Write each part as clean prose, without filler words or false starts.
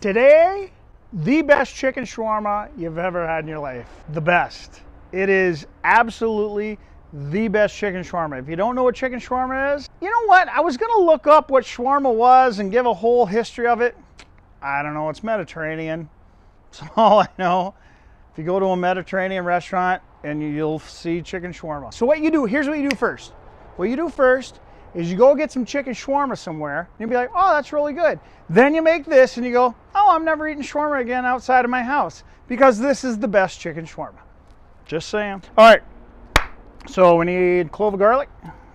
Today, the best chicken shawarma you've ever had in your life. The best. It is absolutely the best chicken shawarma. If you don't know what chicken shawarma is, you know what? I was gonna look up what shawarma was and give a whole history of it. I don't know, it's Mediterranean. That's all I know. If you go to a Mediterranean restaurant and you'll see chicken shawarma. So what you do, here's what you do first. What you do first is you go get some chicken shawarma somewhere, and you'll be like, oh, that's really good. Then you make this and you go, oh, I'm never eating shawarma again outside of my house because this is the best chicken shawarma. Just saying. All right, so we need clove of garlic,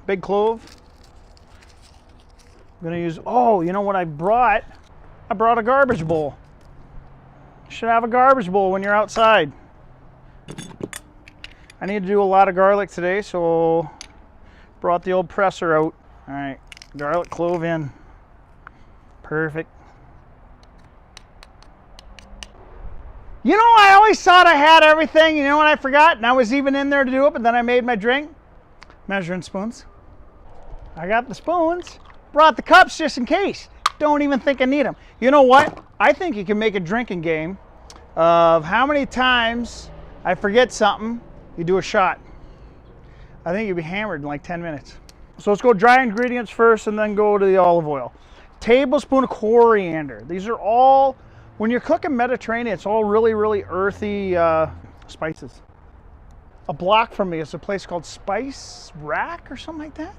big clove. I'm gonna use, oh, you know what I brought? I brought a garbage bowl. You should have a garbage bowl when you're outside. I need to do a lot of garlic today, so brought the old presser out. All right, garlic clove in. Perfect. You know, I always thought I had everything. You know what I forgot? And I was even in there to do it, but then I made my drink. Measuring spoons. I got the spoons. Brought the cups just in case. Don't even think I need them. You know what? I think you can make a drinking game of how many times I forget something, you do a shot. I think you'll be hammered in like 10 minutes. So let's go dry ingredients first and then go to the olive oil. Tablespoon of coriander. These are all, when you're cooking Mediterranean, it's all really, really earthy spices. A block from me is a place called Spice Rack or something like that.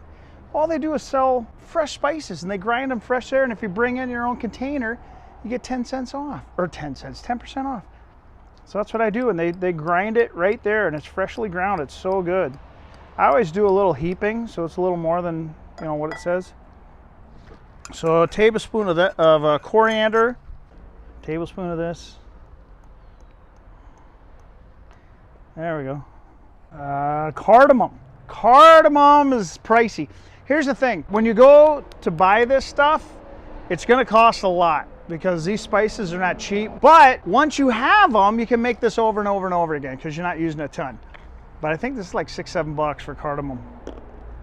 All they do is sell fresh spices and they grind them fresh there, and if you bring in your own container, you get 10 cents off, or 10 cents, 10% off. So that's what I do, and they grind it right there and it's freshly ground. It's so good. I always do a little heaping, so it's a little more than, you know, what it says. So a tablespoon of that of coriander, tablespoon of this. There we go. Cardamom. Cardamom is pricey. Here's the thing, when you go to buy this stuff, it's gonna cost a lot because these spices are not cheap. But once you have them, you can make this over and over and over again because you're not using a ton. But I think this is like $6-7 for cardamom.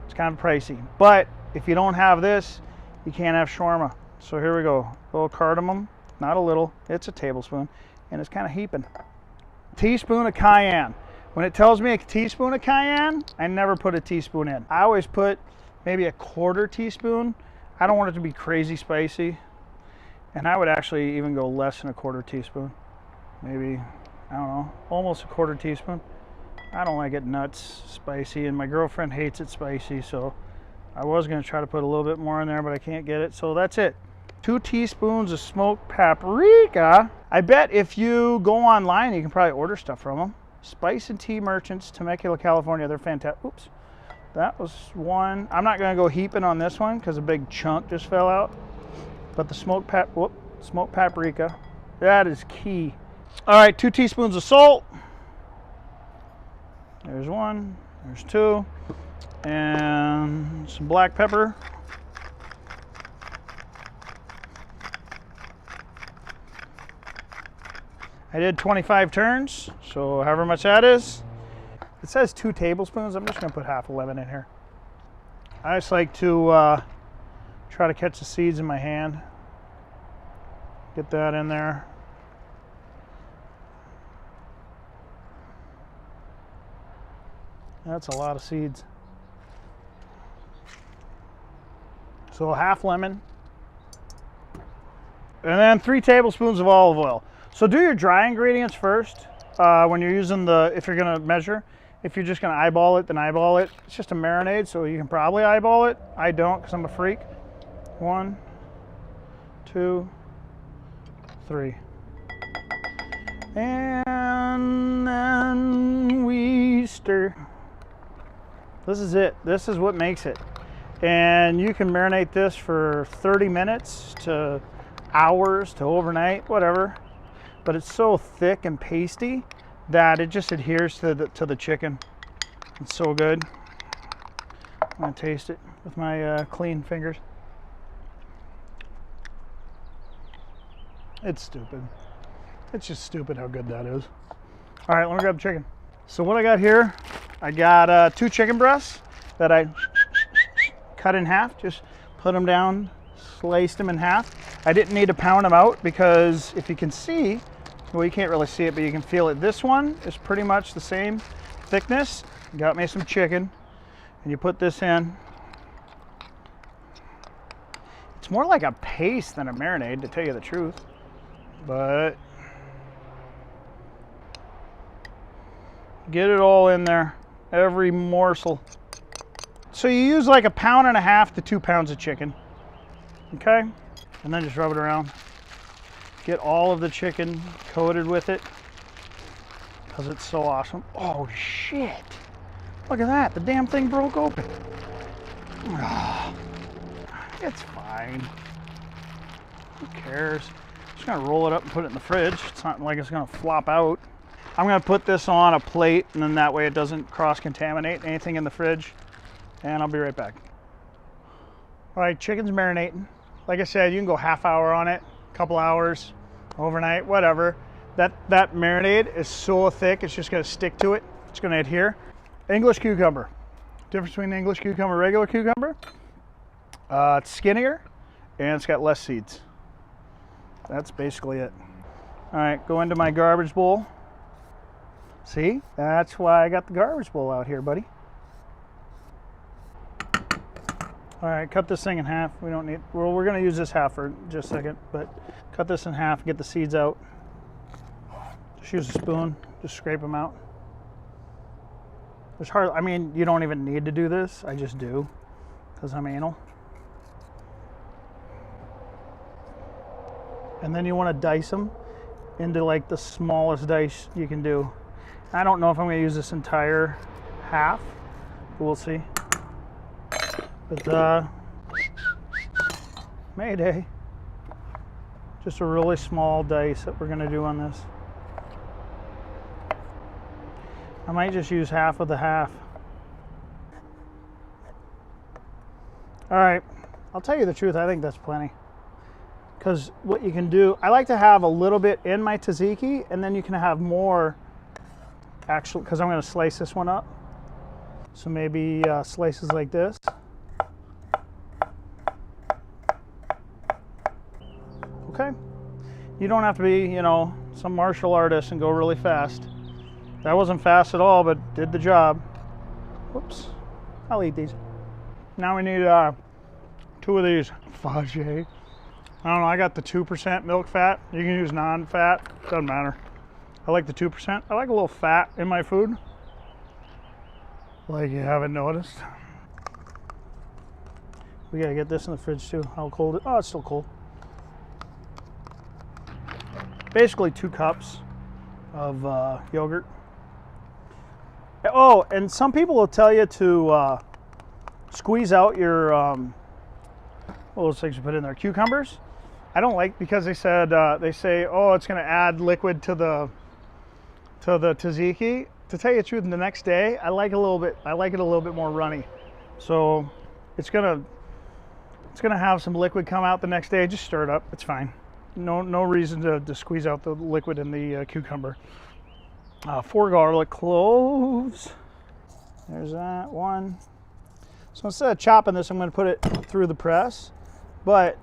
It's kind of pricey. But if you don't have this, you can't have shawarma. So here we go. A little cardamom, not a little, it's a tablespoon, and it's kind of heaping. Teaspoon of cayenne. When it tells me a teaspoon of cayenne, I never put a teaspoon in. I always put maybe a 1/4 teaspoon. I don't want it to be crazy spicy. And I would actually even go less than a 1/4 teaspoon. Maybe, I don't know, almost a 1/4 teaspoon. I don't like it nuts spicy, and my girlfriend hates it spicy, so I was gonna try to put a little bit more in there, but I can't get it, so that's it. 2 teaspoons of smoked paprika. I bet if you go online, you can probably order stuff from them. Spice and Tea Merchants, Temecula, California, they're fantastic. Oops, that was one. I'm not gonna go heaping on this one because a big chunk just fell out. But the smoked paprika, that is key. All right, 2 teaspoons of salt. There's 1, there's 2, and some black pepper. I did 25 turns, so however much that is. It says 2 tablespoons. I'm just gonna put half a lemon in here. I just like to try to catch the seeds in my hand. Get that in there. That's a lot of seeds. So half lemon. And then 3 tablespoons of olive oil. So do your dry ingredients first when you're using the, if you're gonna measure. If you're just gonna eyeball it, then eyeball it. It's just a marinade, so you can probably eyeball it. I don't, because I'm a freak. 1, 2, 3. And then we stir. This is it. This is what makes it. And you can marinate this for 30 minutes to hours to overnight, whatever. But it's so thick and pasty that it just adheres to the chicken. It's so good. I'm gonna taste it with my clean fingers. It's stupid. It's just stupid how good that is. All right, let me grab the chicken. So what I got here, I got 2 chicken breasts that I cut in half. Just put them down, sliced them in half. I didn't need to pound them out because if you can see, well, you can't really see it, but you can feel it. This one is pretty much the same thickness. Got me some chicken, and you put this in. It's more like a paste than a marinade, to tell you the truth, but get it all in there, every morsel. So you use like 1.5 pounds to 2 pounds of chicken, okay? And then just rub it around. Get all of the chicken coated with it because it's so awesome. Oh shit, look at that, the damn thing broke open. Oh, it's fine, who cares? Just gonna roll it up and put it in the fridge. It's not like it's gonna flop out. I'm gonna put this on a plate, and then that way it doesn't cross-contaminate anything in the fridge, and I'll be right back. All right, chicken's marinating. Like I said, you can go half hour on it, couple hours, overnight, whatever. That marinade is so thick, it's just gonna stick to it. It's gonna adhere. English cucumber. Difference between English cucumber and regular cucumber. It's skinnier and it's got less seeds. That's basically it. All right, go into my garbage bowl. See, that's why I got the garbage bowl out here, buddy. All right, cut this thing in half. We don't need, well, we're gonna use this half for just a second, but cut this in half, get the seeds out. Just use a spoon, just scrape them out. There's hardly, I mean, you don't even need to do this. I just do, because I'm anal. And then you wanna dice them into like the smallest dice you can do. I don't know if I'm gonna use this entire half, but we'll see. But Mayday. Just a really small dice that we're gonna do on this. I might just use half of the half. All right, I'll tell you the truth, I think that's plenty. Because what you can do, I like to have a little bit in my tzatziki, and then you can have more actually, because I'm gonna slice this one up. So maybe slices like this. Okay, you don't have to be, you know, some martial artist and go really fast. That wasn't fast at all, but did the job. Whoops, I'll eat these. Now we need 2 of these. Fudge. I don't know, I got the 2% milk fat. You can use non-fat, doesn't matter. I like the 2%. I like a little fat in my food. Like you haven't noticed. We gotta get this in the fridge too. How cold it, oh, it's still cold. Basically 2 cups of yogurt. Oh, and some people will tell you to squeeze out your, what those things you put in there, cucumbers. I don't like, because they said, they say, oh, it's gonna add liquid to the tzatziki. To tell you the truth, the next day, I like it a little bit more runny. So it's gonna have some liquid come out the next day. Just stir it up, it's fine. No reason to squeeze out the liquid in the cucumber. 4 garlic cloves. There's that one. So instead of chopping this, I'm going to put it through the press, but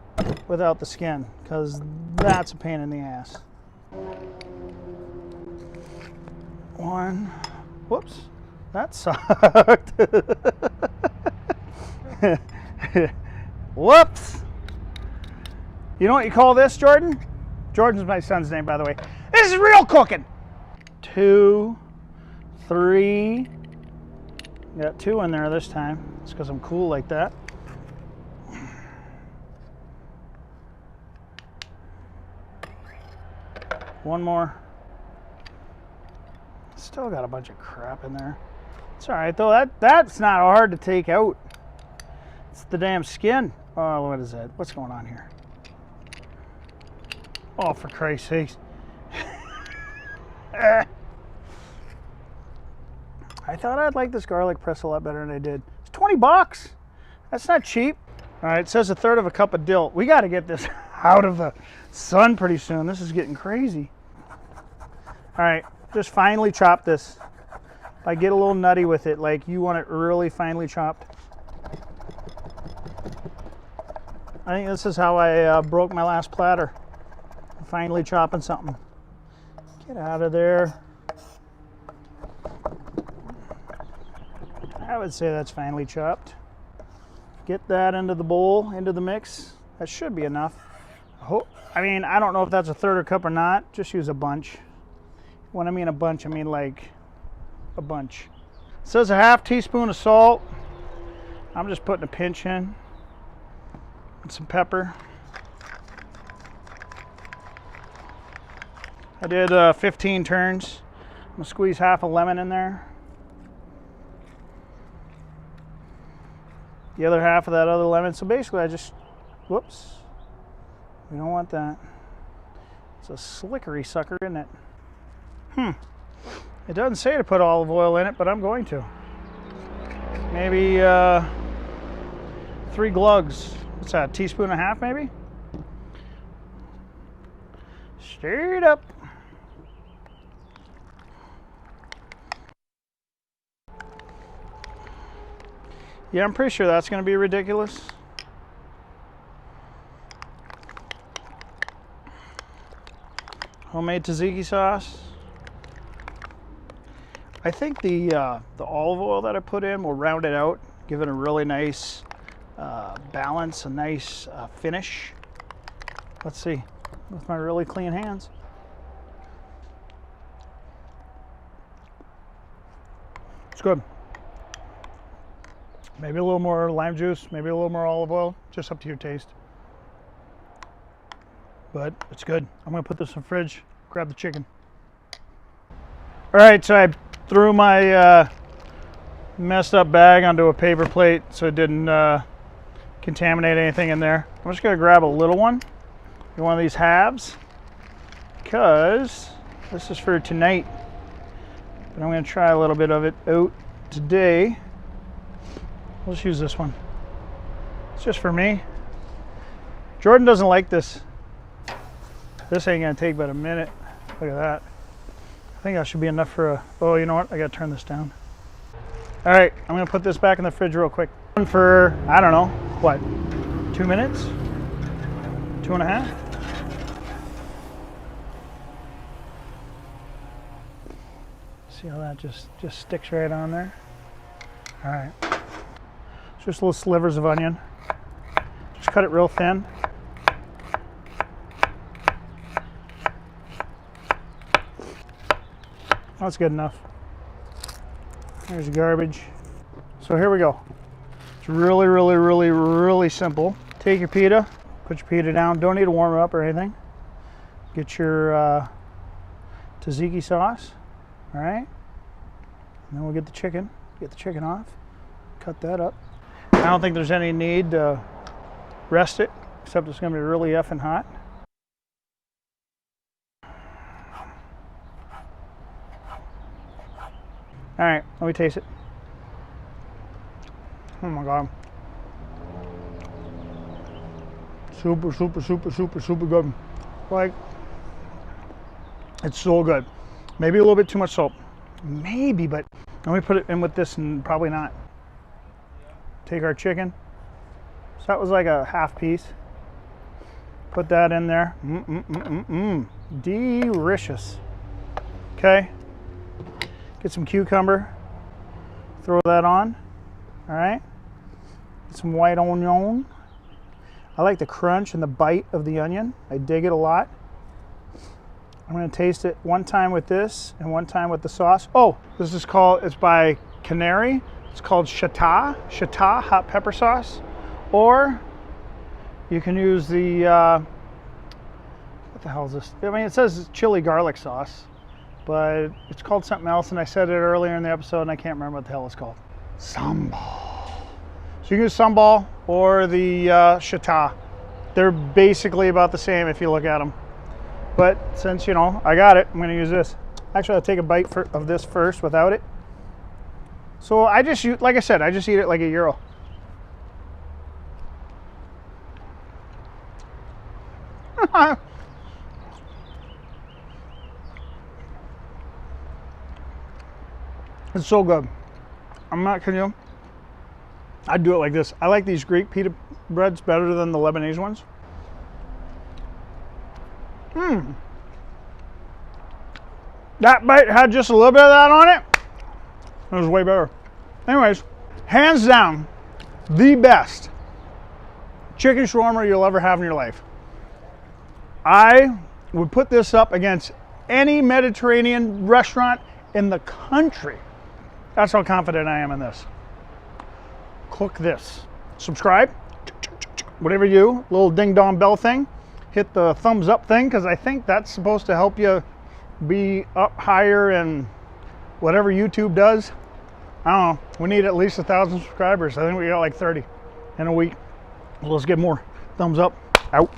without the skin, because that's a pain in the ass. 1. Whoops, that sucked. Whoops. You know what you call this, Jordan? Jordan's my son's name, by the way. This is real cooking. 2, 3. Got 2 in there this time. It's because I'm cool like that. One more. Still got a bunch of crap in there. It's all right though. That's not hard to take out. It's the damn skin. Oh, what is that? What's going on here? Oh, for Christ's sakes. I thought I'd like this garlic press a lot better than I did. It's 20 bucks. That's not cheap. All right, it says 1/3 cup of dill. We got to get this out of the sun pretty soon. This is getting crazy. All right, just finely chop this. I get a little nutty with it, like you want it really finely chopped. I think this is how I broke my last platter. Finally chopping something. Get out of there. I would say that's finely chopped. Get that into the bowl, into the mix. That should be enough. I mean, I don't know if that's a third of a cup or not. Just use a bunch. When I mean a bunch, I mean like a bunch. It says a half teaspoon of salt. I'm just putting a pinch in. And some pepper. I did 15 turns. I'm gonna squeeze half a lemon in there. The other half of that other lemon. So basically I just, whoops. We don't want that. It's a slickery sucker, isn't it? It doesn't say to put olive oil in it, but I'm going to. Maybe 3 glugs. What's that, a teaspoon and a half maybe? Straight up. Yeah, I'm pretty sure that's going to be ridiculous. Homemade tzatziki sauce. I think the olive oil that I put in will round it out, give it a really nice balance, a nice finish. Let's see, with my really clean hands. It's good. Maybe a little more lime juice, maybe a little more olive oil, just up to your taste. But it's good. I'm gonna put this in the fridge, grab the chicken. All right, so I threw my messed up bag onto a paper plate so it didn't contaminate anything in there. I'm just gonna grab a little one, one of these halves, because this is for tonight. But I'm gonna try a little bit of it out today. Let's use this one. It's just for me. Jordan doesn't like this. This ain't gonna take but a minute. Look at that. I think that should be enough for a, oh, you know what? I gotta turn this down. All right, I'm gonna put this back in the fridge real quick. For, I don't know, what, 2 minutes? 2.5? See how that just sticks right on there? All right. Just little slivers of onion. Just cut it real thin. That's good enough. There's the garbage. So here we go. It's really, really, really, really simple. Take your pita, put your pita down. Don't need to warm it up or anything. Get your tzatziki sauce, all right? And then we'll get the chicken. Get the chicken off. Cut that up. I don't think there's any need to rest it, except it's going to be really effing hot. All right, let me taste it. Oh my God. Super, super, super, super, super good. Like, it's so good. Maybe a little bit too much salt. Maybe, but let me put it in with this and probably not. Take our chicken. So that was like a half piece. Put that in there. Delicious. Okay. Get some cucumber. Throw that on. All right. Get some white onion. I like the crunch and the bite of the onion. I dig it a lot. I'm going to taste it one time with this and one time with the sauce. Oh, this is called, it's by Canary. It's called Shatta hot pepper sauce. Or you can use the, what the hell is this? I mean, it says chili garlic sauce, but it's called something else, and I said it earlier in the episode, and I can't remember what the hell it's called. Sambal. So you can use sambal or the Shatta. They're basically about the same if you look at them. But since, you know, I got it, I'm going to use this. Actually, I'll take a bite of this first without it. So I just, like I said, I just eat it like a gyro. It's so good. I'm not kidding you. I'd do it like this. I like these Greek pita bread's better than the Lebanese ones. That bite had just a little bit of that on it. It was way better. Anyways, hands down, the best chicken shawarma you'll ever have in your life. I would put this up against any Mediterranean restaurant in the country. That's how confident I am in this. Cook this. Subscribe. Whatever you do, little ding dong bell thing. Hit the thumbs up thing, because I think that's supposed to help you be up higher in whatever YouTube does. I don't know. We need at least 1,000 subscribers. I think we got like 30 in a week. Let's get more. Thumbs up. Out.